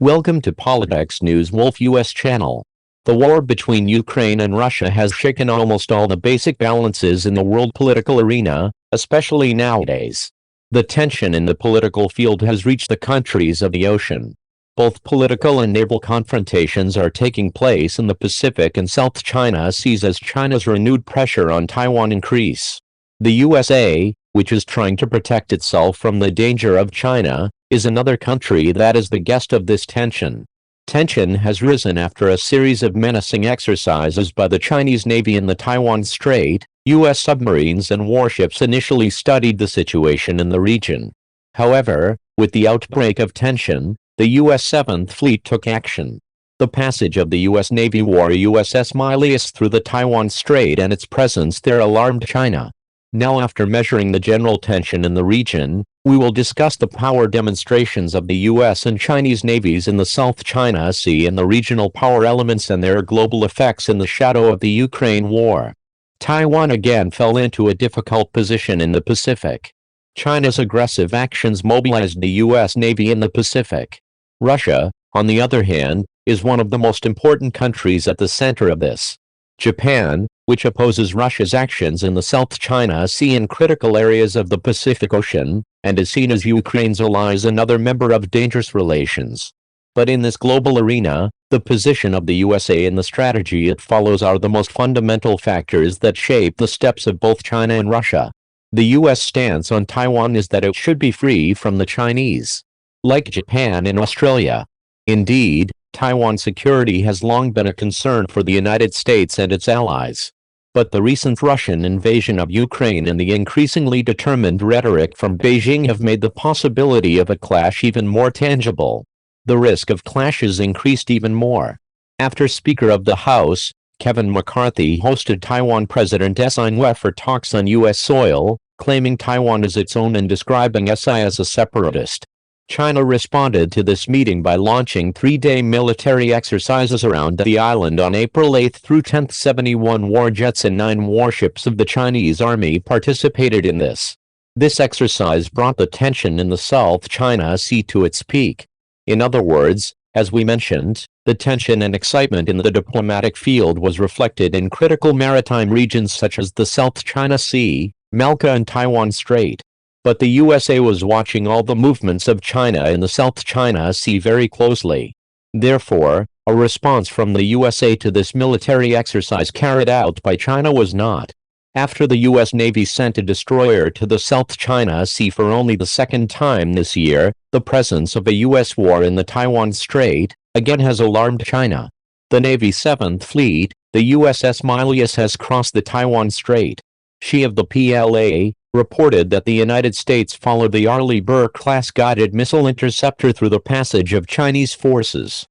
Welcome to Politics News Wolf US channel. The war between Ukraine and Russia has shaken almost all the basic balances in the world political arena, especially nowadays. The tension in the political field has reached the countries of the ocean. Both political and naval confrontations are taking place in the Pacific and South China Seas as China's renewed pressure on Taiwan increase. The USA, which is trying to protect itself from the danger of China, is another country that is the guest of this tension. Tension has risen after a series of menacing exercises by the Chinese Navy in the Taiwan Strait. U.S. submarines and warships initially studied the situation in the region. However, with the outbreak of tension, the U.S. 7th Fleet took action. The passage of the U.S. Navy warrior USS Milius through the Taiwan Strait and its presence there alarmed China. Now, after measuring the general tension in the region, we will discuss the power demonstrations of the U.S. and Chinese navies in the South China Sea and the regional power elements and their global effects in the shadow of the Ukraine war. Taiwan again fell into a difficult position in the Pacific. China's aggressive actions mobilized the U.S. Navy in the Pacific. Russia, on the other hand, is one of the most important countries at the center of this. Japan, which opposes Russia's actions in the South China Sea and critical areas of the Pacific Ocean, and is seen as Ukraine's ally, is another member of dangerous relations. But in this global arena, the position of the USA and the strategy it follows are the most fundamental factors that shape the steps of both China and Russia. The U.S. stance on Taiwan is that it should be free from the Chinese, like Japan and Australia. Indeed, Taiwan's security has long been a concern for the United States and its allies. But the recent Russian invasion of Ukraine and the increasingly determined rhetoric from Beijing have made the possibility of a clash even more tangible. The risk of clashes increased even more after Speaker of the House, Kevin McCarthy, hosted Taiwan President Tsai Ing-wen for talks on U.S. soil, claiming Taiwan as its own and describing Tsai as a separatist. China responded to this meeting by launching three-day military exercises around the island on April 8 through 10. 71 war jets and 9 warships of the Chinese Army participated in this. This exercise brought the tension in the South China Sea to its peak. In other words, as we mentioned, the tension and excitement in the diplomatic field was reflected in critical maritime regions such as the South China Sea, Malacca and Taiwan Strait. But the USA was watching all the movements of China in the South China Sea very closely. Therefore, a response from the USA to this military exercise carried out by China was not. After the U.S. Navy sent a destroyer to the South China Sea for only the second time this year, the presence of a U.S. war in the Taiwan Strait again has alarmed China. The Navy's 7th Fleet, the USS Milius, has crossed the Taiwan Strait. She of the PLA reported that the United States followed the Arleigh Burke-class guided missile interceptor through the passage of Chinese forces.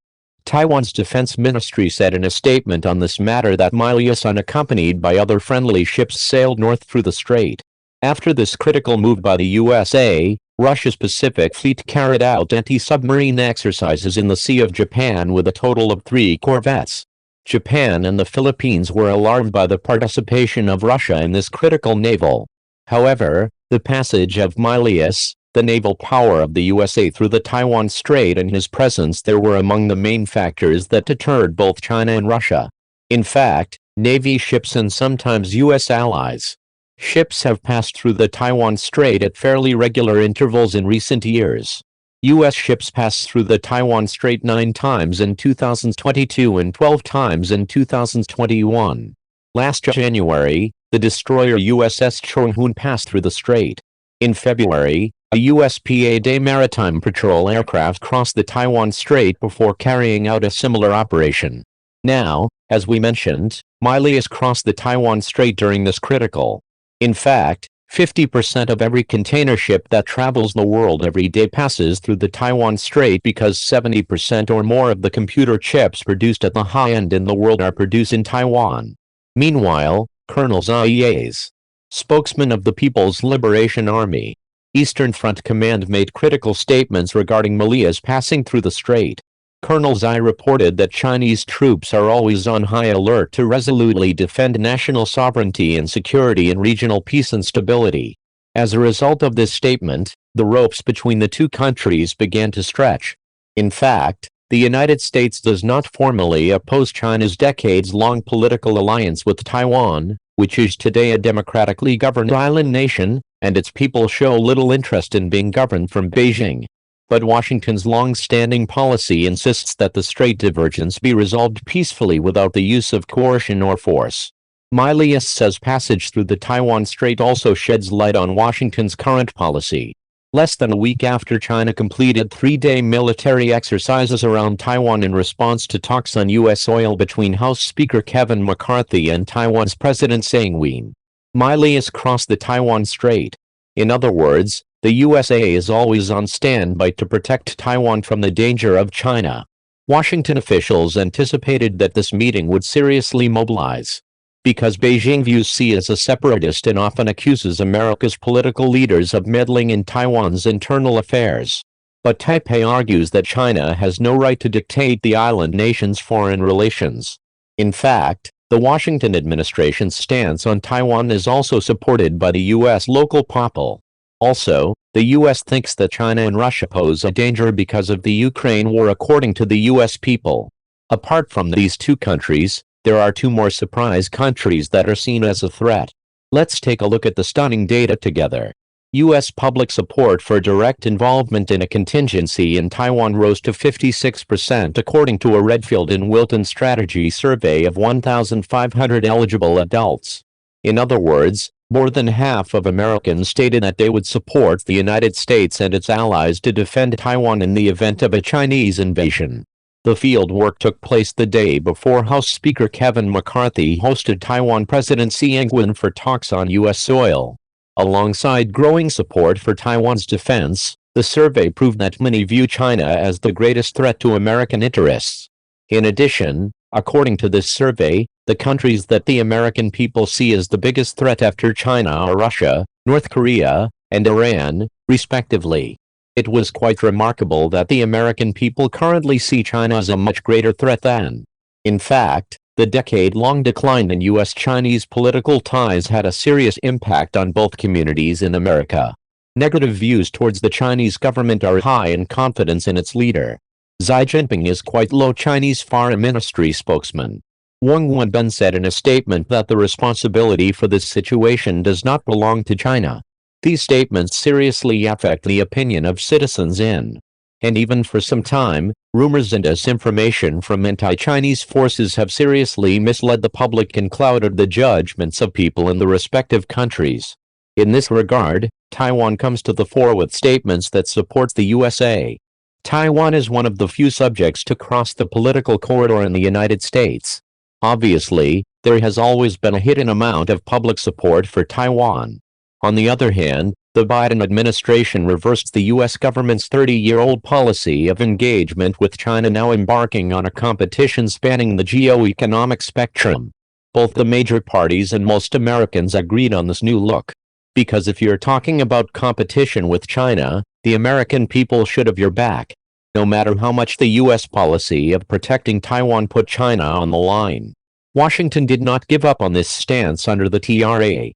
Taiwan's defense ministry said in a statement on this matter that Milius, unaccompanied by other friendly ships, sailed north through the strait. After this critical move by the USA, Russia's Pacific Fleet carried out anti-submarine exercises in the Sea of Japan with a total of 3 corvettes. Japan and the Philippines were alarmed by the participation of Russia in this critical naval. However, the passage of Milius, the naval power of the USA, through the Taiwan Strait and his presence there were among the main factors that deterred both China and Russia. In fact, Navy ships and sometimes U.S. allies' ships have passed through the Taiwan Strait at fairly regular intervals in recent years. U.S. ships passed through the Taiwan Strait 9 times in 2022 and 12 times in 2021. Last January, the destroyer USS Chonghun passed through the strait. In February, a USPA Day Maritime Patrol aircraft crossed the Taiwan Strait before carrying out a similar operation. Now, as we mentioned, Milius crossed the Taiwan Strait during this critical. In fact, 50% of every container ship that travels the world every day passes through the Taiwan Strait because 70% or more of the computer chips produced at the high end in the world are produced in Taiwan. Meanwhile, Colonel Zai's spokesman of the People's Liberation Army Eastern Front Command made critical statements regarding Milius passing through the strait. Colonel Zai reported that Chinese troops are always on high alert to resolutely defend national sovereignty and security and regional peace and stability. As a result of this statement, the ropes between the two countries began to stretch. In fact, The United States does not formally oppose China's decades-long political alliance with Taiwan, which is today a democratically governed island nation, and its people show little interest in being governed from Beijing. But Washington's long-standing policy insists that the strait divergence be resolved peacefully without the use of coercion or force. Milius says passage through the Taiwan Strait also sheds light on Washington's current policy. Less than a week after China completed three-day military exercises around Taiwan in response to talks on U.S. soil between House Speaker Kevin McCarthy and Taiwan's President Tsai Ing-wen, Milius crossed the Taiwan Strait. In other words, the USA is always on standby to protect Taiwan from the danger of China. Washington officials anticipated that this meeting would seriously mobilize, because Beijing views Xi as a separatist and often accuses America's political leaders of meddling in Taiwan's internal affairs. But Taipei argues that China has no right to dictate the island nation's foreign relations. In fact, the Washington administration's stance on Taiwan is also supported by the U.S. local people. Also, the U.S. thinks that China and Russia pose a danger because of the Ukraine war, according to the U.S. people. Apart from these two countries, there are two more surprise countries that are seen as a threat. Let's take a look at the stunning data together. U.S. public support for direct involvement in a contingency in Taiwan rose to 56% according to a Redfield and Wilton strategy survey of 1,500 eligible adults. In other words, more than half of Americans stated that they would support the United States and its allies to defend Taiwan in the event of a Chinese invasion. The field work took place the day before House Speaker Kevin McCarthy hosted Taiwan President Tsai Ing-wen for talks on U.S. soil. Alongside growing support for Taiwan's defense, the survey proved that many view China as the greatest threat to American interests. In addition, according to this survey, the countries that the American people see as the biggest threat after China are Russia, North Korea, and Iran, respectively. It was quite remarkable that the American people currently see China as a much greater threat than. In fact, the decade-long decline in U.S.-Chinese political ties had a serious impact on both communities in America. Negative views towards the Chinese government are high and confidence in its leader, Xi Jinping, is quite low. Chinese Foreign Ministry spokesman Wang Wenbin said in a statement that the responsibility for this situation does not belong to China. These statements seriously affect the opinion of citizens in, and even for some time, rumors and disinformation from anti-Chinese forces have seriously misled the public and clouded the judgments of people in the respective countries. In this regard, Taiwan comes to the fore with statements that support the USA. Taiwan is one of the few subjects to cross the political corridor in the United States. Obviously, there has always been a hidden amount of public support for Taiwan. On the other hand, the Biden administration reversed the U.S. government's 30-year-old policy of engagement with China, now embarking on a competition spanning the geo-economic spectrum. Both the major parties and most Americans agreed on this new look. Because if you're talking about competition with China, the American people should have your back. No matter how much the U.S. policy of protecting Taiwan put China on the line. Washington did not give up on this stance under the TRA.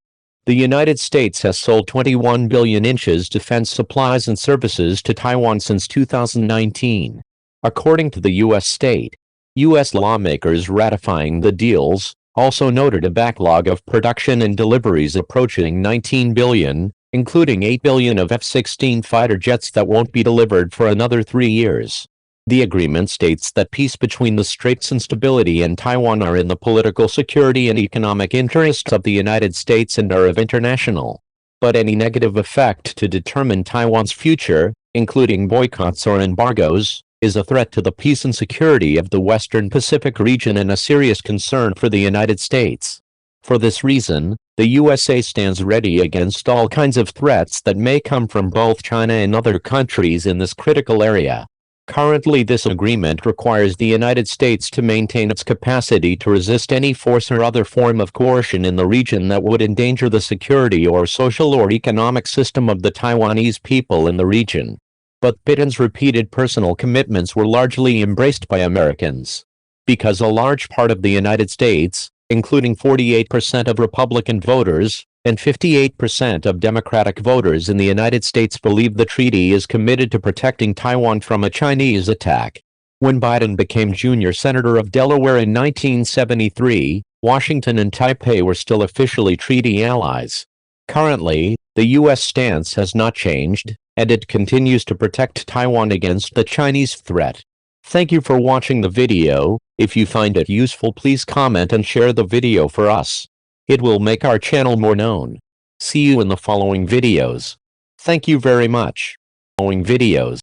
The United States has sold 21 billion in defense supplies and services to Taiwan since 2019. According to the U.S. state, U.S. lawmakers ratifying the deals also noted a backlog of production and deliveries approaching 19 billion, including 8 billion of F-16 fighter jets that won't be delivered for another 3 years. The agreement states that peace between the Straits and stability in Taiwan are in the political, security, and economic interests of the United States and are of international. But any negative effect to determine Taiwan's future, including boycotts or embargoes, is a threat to the peace and security of the Western Pacific region and a serious concern for the United States. For this reason, the USA stands ready against all kinds of threats that may come from both China and other countries in this critical area. Currently, this agreement requires the United States to maintain its capacity to resist any force or other form of coercion in the region that would endanger the security or social or economic system of the Taiwanese people in the region. But Biden's repeated personal commitments were largely embraced by Americans. Because a large part of the United States, including 48% of Republican voters and 58% of Democratic voters in the United States, believe the treaty is committed to protecting Taiwan from a Chinese attack. When Biden became junior senator of Delaware in 1973, Washington and Taipei were still officially treaty allies. Currently, the U.S. stance has not changed, and it continues to protect Taiwan against the Chinese threat. Thank you for watching the video. If you find it useful, please comment and share the video for us. It will make our channel more known. See you in the following videos. Thank you very much. Following videos.